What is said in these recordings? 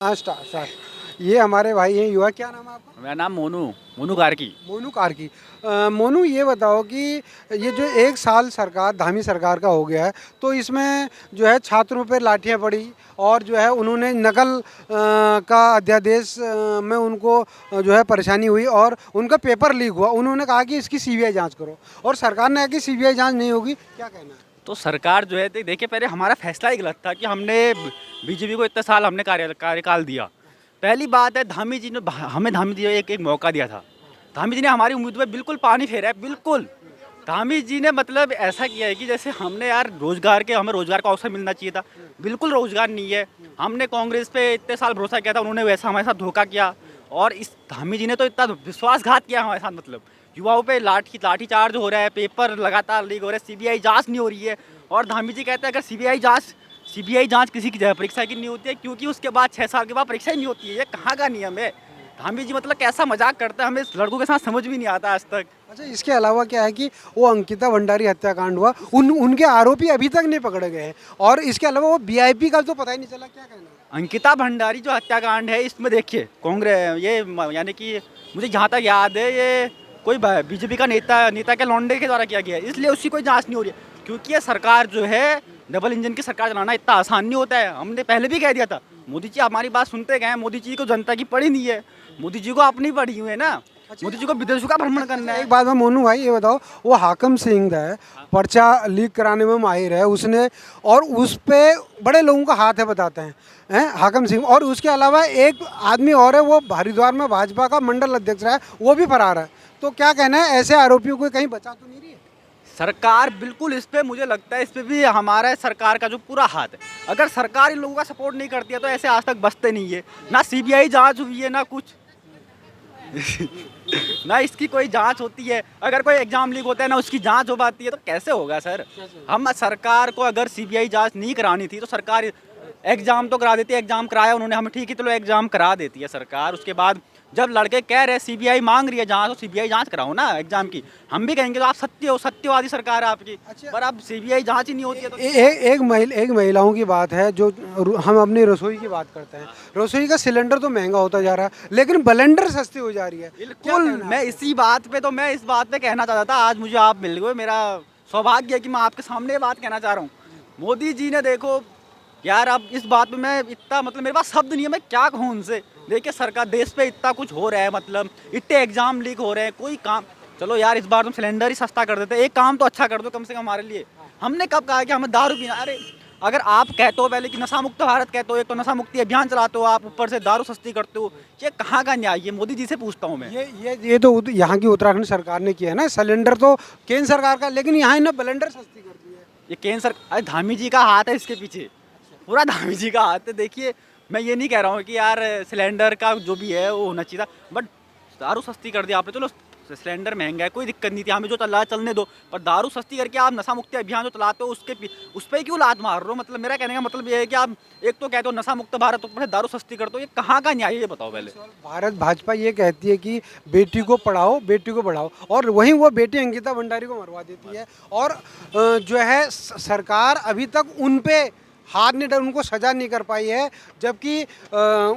हाँ start start. ये हमारे भाई हैं युवा, क्या नाम है आपका? मेरा नाम मोनू मोनू कार्की। मोनू कार्की। मोनू ये बताओ कि ये जो 1 साल सरकार धामी सरकार का हो गया है, तो इसमें जो है छात्रों पर लाठियां पड़ी और जो है उन्होंने नकल का अध्यादेश में उनको जो है परेशानी हुई और उनका पेपर लीक हुआ। उन्होंने कहा कि इसकी सीबीआई जांच करो और सरकार ने कहा कि सीबीआई जांच नहीं होगी। क्या कहना है? तो सरकार जो है देखिए, पहले हमारा फैसला ही गलत था कि हमने बीजेपी को इतने साल हमने कार्यकाल दिया। पहली बात है, धामी जी ने हमें धामी जी ने एक एक मौका दिया था। धामी जी ने हमारी उम्मीद पे बिल्कुल पानी फेरा है, बिल्कुल। धामी जी ने मतलब ऐसा किया है कि जैसे हमने यार हमें रोजगार का अवसर मिलना चाहिए था, बिल्कुल रोजगार नहीं है। हमने कांग्रेस पे इतने साल भरोसा किया था, उन्होंने वैसा हमारे साथ धोखा किया। और इस धामी जी ने तो इतना विश्वासघात किया हमारे साथ, मतलब युवाओं पे लाठी चार्ज हो रहा है, पेपर लगातार लीक हो रहा है, सीबीआई जांच नहीं हो रही है। और धामी जी कहते हैं अगर सीबीआई जांच किसी की परीक्षा की नहीं होती है, क्योंकि उसके बाद 6 साल के बाद परीक्षा ही नहीं होती है। ये कहाँ का नियम है? धामी जी मतलब कैसा मजाक करता है, हमें इस लड़कों के साथ समझ भी नहीं आता आज तक। अच्छा, इसके अलावा क्या है कि वो अंकिता भंडारी हत्याकांड हुआ, उनके आरोपी अभी तक नहीं पकड़े गए हैं और इसके अलावा वो वीआईपी का तो पता ही नहीं चला। क्या कहना है? अंकिता भंडारी जो हत्याकांड है, इसमें देखिए कांग्रेस यानी कि मुझे जहाँ तक याद है, ये कोई बीजेपी का नेता के लौंडे के द्वारा किया गया है, इसलिए उसकी कोई जांच नहीं हो रही है। क्योंकि ये सरकार जो है, डबल इंजन की सरकार चलाना इतना आसान नहीं होता है। हमने पहले भी कह दिया था, मोदी जी हमारी बात सुनते गए हैं। मोदी जी को जनता की पड़ी नहीं है, मोदी जी को अपनी पड़ी हुई है ना। मोदी जी को विदेशों का भ्रमण करना है। एक बात में मोनू भाई ये बताओ, वो हाकम सिंह है, पर्चा लीक कराने में माहिर है उसने, और उस पे बड़े लोगों का हाथ है बताते हैं हाकम सिंह। और उसके अलावा एक आदमी और है, वो हरिद्वार में भाजपा का मंडल अध्यक्ष रहा है, वो भी फरार है। तो क्या कहना है, ऐसे आरोपियों को कहीं बचा तो नहीं रही है? सरकार बिल्कुल इस पे, मुझे लगता है इस पे भी हमारा सरकार का जो पूरा हाथ है। अगर सरकार इन लोगों का सपोर्ट नहीं करती है तो ऐसे आज तक बचते नहीं है। ना सीबीआई जांच हुई है, ना कुछ ना इसकी कोई जांच होती है। अगर कोई एग्जाम लीक होता है ना उसकी जांच हो पाती है, तो कैसे होगा सर? हम सरकार को अगर सीबीआई जांच नहीं करानी थी तो सरकार एग्जाम तो करा देती है। एग्जाम कराया उन्होंने, हमें ठीक है, तो एग्जाम करा देती है सरकार। उसके बाद जब लड़के कह रहे हैं सीबीआई मांग रही है जांच, तो सीबीआई जांच कराओ ना एग्जाम की। हम भी कहेंगे तो आप सत्य हो, सत्यवादी सरकार है आपकी। अच्छा। पर अब सीबीआई जांच ही नहीं होती है तो एक महिलाओं की बात है, जो हम अपनी रसोई की बात करते हैं। रसोई का सिलेंडर तो महंगा होता जा रहा है, लेकिन ब्लेंडर सस्ती हो जा रही है। बिल्कुल। मैं इसी बात पे तो मैं इस बात पे कहना चाहता था, आज मुझे आप मिल गए। मेरा सौभाग्य है कि मैं आपके सामने ये बात कहना चाह रहा हूँ। मोदी जी ने देखो यार, अब इस बात पे मैं इतना मतलब मेरे पास शब्द नहीं है, मैं क्या कहूँ उनसे। देखिए सरकार, देश पे इतना कुछ हो रहा है, मतलब इतने एग्जाम लीक हो रहे हैं, कोई काम। चलो यार, इस बार तुम सिलेंडर ही सस्ता कर देते, एक काम तो अच्छा कर दो कम से कम हमारे लिए। हमने कब कहा कि हमें दारू पीना? अरे अगर आप कहते हो पहले कि नशा मुक्त भारत कहते हो, एक तो नशा मुक्ति अभियान चलाते हो आप, ऊपर से दारू सस्ती करते हो, ये कहाँ का न्याय? ये मोदी जी से पूछता हूँ मैं। ये तो यहाँ की उत्तराखंड सरकार ने किया है ना। सिलेंडर तो केंद्र सरकार का, लेकिन यहाँ इन्हें ब्लेंडर सस्ती कर दी है। ये अरे धामी जी का हाथ है इसके पीछे, पूरा धामी जी का हाथ है। देखिए मैं ये नहीं कह रहा हूँ कि यार सिलेंडर का जो भी है वो होना चाहिए था, बट दारू सस्ती कर दिया आपने। चलो सिलेंडर महंगा है, कोई दिक्कत नहीं थी, हमें जो चल रहा है चलने दो। पर दारू सस्ती करके आप नशा मुक्ति अभियान जो चलाते हो उस पर क्यों लात मार रहे हो? मतलब मेरा कहने का मतलब ये है कि आप एक तो कहते हो नशा मुक्त भारत, ऊपर से दारू सस्ती करते हो, ये कहाँ का न्याय है? ये बताओ पहले। भारत भाजपा ये कहती है कि बेटी को पढ़ाओ, बेटी को बढ़ाओ, और वहीं वो बेटी अंकिता भंडारी को मरवा देती है। और जो है सरकार अभी तक उन पे हाथ नहीं डाल, उनको सजा नहीं कर पाई है। जबकि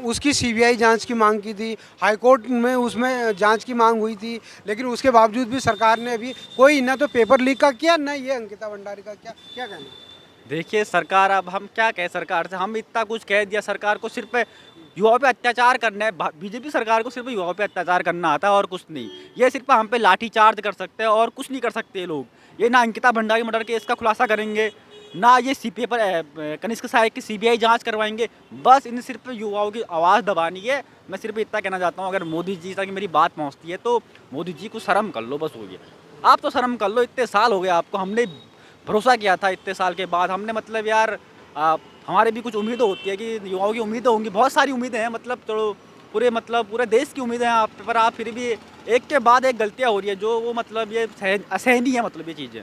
उसकी सीबीआई जांच की मांग की थी, हाई कोर्ट में उसमें जांच की मांग हुई थी, लेकिन उसके बावजूद भी सरकार ने अभी कोई ना तो पेपर लीक का किया, ना ये अंकिता भंडारी का। क्या क्या कहना है? देखिए सरकार, अब हम क्या कहें सरकार से? हम इतना कुछ कह दिया, सरकार को सिर्फ युवाओं पे अत्याचार करना है। बीजेपी सरकार को सिर्फ युवाओं पे अत्याचार करना आता है और कुछ नहीं। ये सिर्फ हम पे लाठी चार्ज कर सकते हैं और कुछ नहीं कर सकते ये लोग। ये ना अंकिता भंडारी मर्डर केस का खुलासा करेंगे, ना ये पेपर कनिष्क सहायक की सीबीआई जांच करवाएंगे। बस इन्हें सिर्फ युवाओं की आवाज़ दबानी है। मैं सिर्फ इतना कहना चाहता हूँ, अगर मोदी जी तक मेरी बात पहुँचती है तो मोदी जी को शर्म कर लो, बस हो गया। आप तो शर्म कर लो, इतने साल हो गए आपको, हमने भरोसा किया था। इतने साल के बाद हमने मतलब यार हमारे भी कुछ उम्मीदें होती है कि युवाओं की उम्मीदें होंगी, बहुत सारी उम्मीदें हैं, मतलब चलो पूरे देश की उम्मीदें हैं आप पे, पर आप फिर भी एक के बाद एक गलतियाँ हो रही है जो वो मतलब ये असहनीय है, मतलब ये चीज़ें।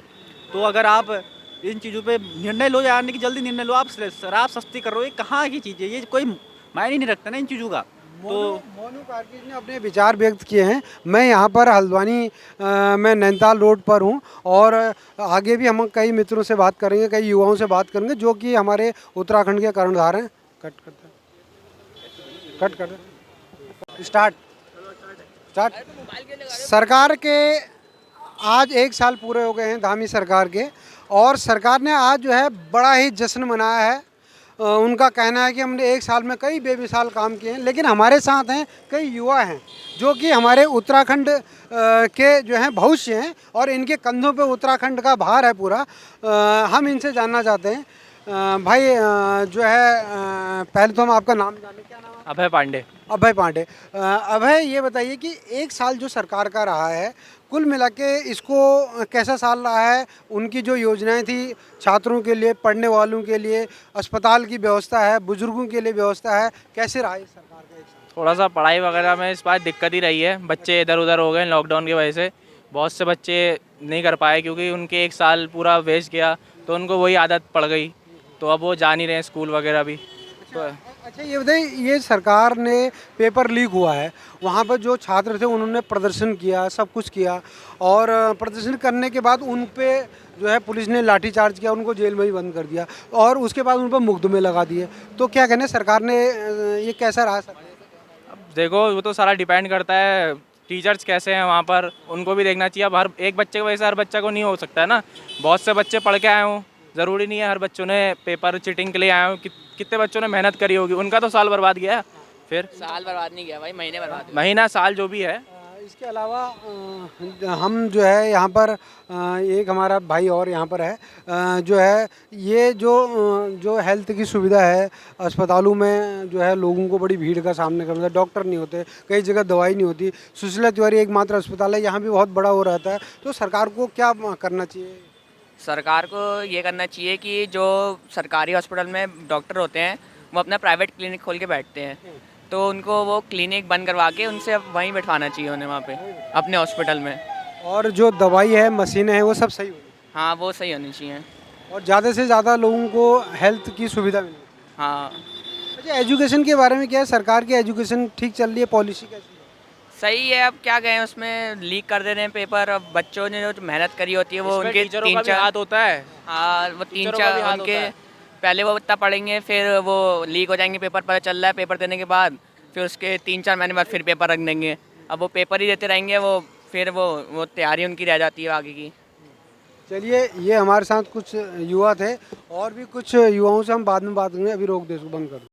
तो अगर आप इन चीज़ों पे निर्णय लो, यानी कि जल्दी निर्णय लो। आप शराब सस्ती कर रहे हो, ये कहाँ की चीज़ है? ये कोई मायने नहीं रखता ना इन चीज़ों का। तो मोनू कार्की ने अपने विचार व्यक्त किए हैं। मैं यहाँ पर हल्द्वानी में नैनीताल रोड पर हूँ, और आगे भी हम कई मित्रों से बात करेंगे, कई युवाओं से बात करेंगे जो कि हमारे उत्तराखंड के कर्णधार हैं। कट करते हैं। कट कर स्टार्ट स्टार्ट। सरकार के आज 1 साल पूरे हो गए हैं धामी सरकार के, और सरकार ने आज जो है बड़ा ही जश्न मनाया है। उनका कहना है कि हमने 1 साल में कई बेमिसाल काम किए हैं, लेकिन हमारे साथ हैं कई युवा हैं जो कि हमारे उत्तराखंड के जो हैं भविष्य हैं, और इनके कंधों पे उत्तराखंड का भार है पूरा। हम इनसे जानना चाहते हैं भाई, जो है पहले तो हम आपका नाम जाने, क्या नाम है? अभय पांडे। अभय पांडे। अभय, ये बताइए कि 1 साल जो सरकार का रहा है, कुल मिला के इसको कैसा साल रहा है? उनकी जो योजनाएं थी छात्रों के लिए, पढ़ने वालों के लिए, अस्पताल की व्यवस्था है, बुजुर्गों के लिए व्यवस्था है, कैसे रहा है सरकार का 1 साल? थोड़ा सा पढ़ाई वगैरह में इस बार दिक्कत ही रही है। बच्चे इधर उधर हो गए लॉकडाउन की वजह से। बहुत से बच्चे नहीं कर पाए क्योंकि उनके 1 साल पूरा वेस्ट गया, तो उनको वही आदत पड़ गई, तो अब वो जा नहीं रहे हैं स्कूल वगैरह भी। तो अच्छा, ये बताइए, ये सरकार ने पेपर लीक हुआ है, वहाँ पर जो छात्र थे उन्होंने प्रदर्शन किया, सब कुछ किया, और प्रदर्शन करने के बाद उन पे जो है पुलिस ने लाठीचार्ज किया, उनको जेल में ही बंद कर दिया, और उसके बाद उन पर मुकदमे लगा दिए। तो क्या कहने सरकार ने, ये कैसा रहा सर? अब देखो, वो तो सारा डिपेंड करता है टीचर्स कैसे हैं वहाँ पर, उनको भी देखना चाहिए। अब हर एक बच्चे की वजह से हर बच्चा को नहीं हो सकता है ना। बहुत से बच्चे पढ़ के आए हों, ज़रूरी नहीं है हर बच्चों ने पेपर चीटिंग के लिए आए हों। कितने बच्चों ने मेहनत करी होगी, उनका तो साल बर्बाद गया। फिर साल बर्बाद नहीं गया भाई, महीने बर्बाद हुए। महीना साल जो भी है। इसके अलावा हम जो है यहाँ पर एक हमारा भाई और यहाँ पर है, जो है ये जो हेल्थ की सुविधा है अस्पतालों में, जो है लोगों को बड़ी भीड़ का सामना करना, डॉक्टर नहीं होते, कई जगह दवाई नहीं होती। सुशीला तिवारी एकमात्र अस्पताल है, यहाँ भी बहुत बड़ा हो रहता है। तो सरकार को क्या करना चाहिए? सरकार को ये करना चाहिए कि जो सरकारी हॉस्पिटल में डॉक्टर होते हैं वो अपना प्राइवेट क्लिनिक खोल के बैठते हैं, तो उनको वो क्लिनिक बंद करवा के उनसे वहीं बैठवाना चाहिए उन्हें वहाँ पे अपने हॉस्पिटल में। और जो दवाई है, मशीनें हैं, वो सब सही होगी, हाँ, वो सही होनी चाहिए। और ज़्यादा से ज़्यादा लोगों को हेल्थ की सुविधा मिले। हाँ, अच्छा, एजुकेशन के बारे में क्या है? सरकार की एजुकेशन ठीक चल रही है? पॉलिसी कैसी है? सही है। अब क्या गए उसमें लीक कर दे रहे हैं पेपर। अब बच्चों ने जो मेहनत करी होती है वो इसमें उनके टीचरों का भी हाथ होता है। हाँ, वो तीन टीचरों का भी चार हाथ उनके होता है। पहले वो इतना पढ़ेंगे, फिर वो लीक हो जाएंगे पेपर, पता चल रहा है पेपर देने के बाद, फिर उसके 3-4 महीने बाद फिर पेपर रख देंगे। अब वो पेपर ही देते रहेंगे, फिर वो तैयारी उनकी रह जाती है आगे की। चलिए, ये हमारे साथ कुछ युवा थे, और भी कुछ युवाओं से हम बाद में बात करेंगे। अभी रोक दे, इसको बंद कर दो।